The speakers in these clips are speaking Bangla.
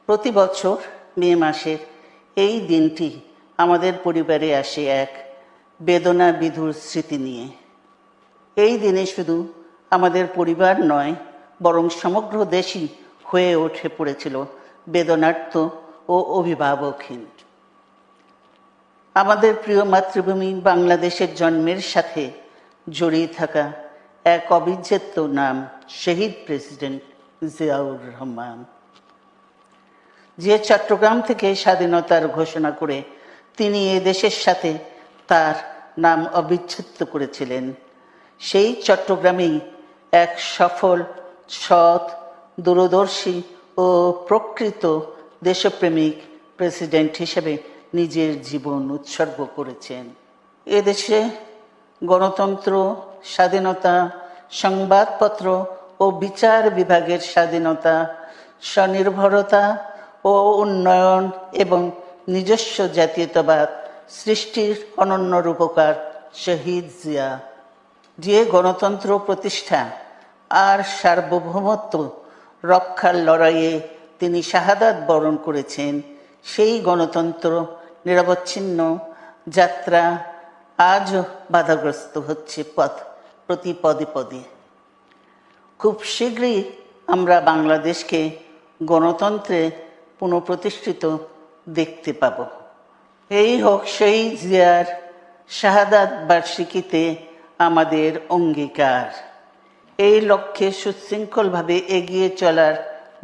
প্রতি বছর মে মাসের এই দিনটি আমাদের পরিবারে আসে এক বেদনা বিধুর স্মৃতি নিয়ে। এই দিনে শুধু আমাদের পরিবার নয়, বরং সমগ্র দেশই হয়ে উঠে পড়েছিল বেদনার্ত ও অভিভাবকহীন। আমাদের প্রিয় মাতৃভূমি বাংলাদেশের জন্মের সাথে জড়িয়ে থাকা এক অবিচ্ছেদ্য নাম শহীদ প্রেসিডেন্ট জিয়াউর রহমান, যে চট্টগ্রাম থেকে স্বাধীনতার ঘোষণা করে তিনি এ দেশের সাথে তার নাম অবিচ্ছেদ্য করেছিলেন। সেই চট্টগ্রামেই এক সফল, সৎ, দূরদর্শী ও প্রকৃত দেশপ্রেমিক প্রেসিডেন্ট হিসেবে নিজের জীবন উৎসর্গ করেছেন। এদেশে গণতন্ত্র, স্বাধীনতা, সংবাদপত্র ও বিচার বিভাগের স্বাধীনতা, স্বনির্ভরতা ও উন্নয়ন এবং নিজস্ব জাতীয়তাবাদ সৃষ্টির অনন্য রূপকার শহীদ জিয়া, যে গণতন্ত্র প্রতিষ্ঠা আর সার্বভৌমত্ব রক্ষার লড়াইয়ে তিনি শাহাদাত বরণ করেছেন, সেই গণতন্ত্র নিরবচ্ছিন্ন যাত্রা আজও বাধাগ্রস্ত হচ্ছে প্রতি পদে পদে। খুব শীঘ্রই আমরা বাংলাদেশকে গণতন্ত্রে পুনঃপ্রতিষ্ঠিত দেখতে পাব। এই হোক শহীদ জিয়ার শাহাদাত বার্ষিকীতে আমাদের অঙ্গীকার। এই লক্ষ্যে সুশৃঙ্খলভাবে এগিয়ে চলার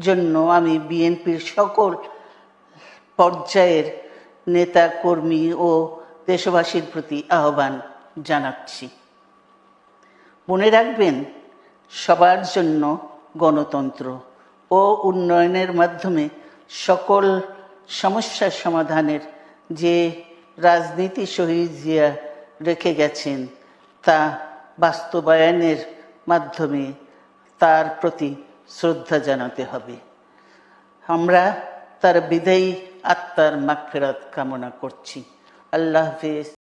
জন্য আমি বিএনপির সকল পর্যায়ের নেতা, কর্মী ও দেশবাসীর প্রতি আহ্বান জানাচ্ছি। মনে রাখবেন, সবার জন্য গণতন্ত্র ও উন্নয়নের মাধ্যমে সকল সমস্যার সমাধানের যে রাজনীতি শহীদ জিয়া রেখে গেছেন, তা বাস্তবায়নের মাধ্যমে তার প্রতি শ্রদ্ধা জানাতে হবে। আমরা তার বিদায়ী আত্মার মাগফিরাত কামনা করছি। আল্লাহ হাফেজ।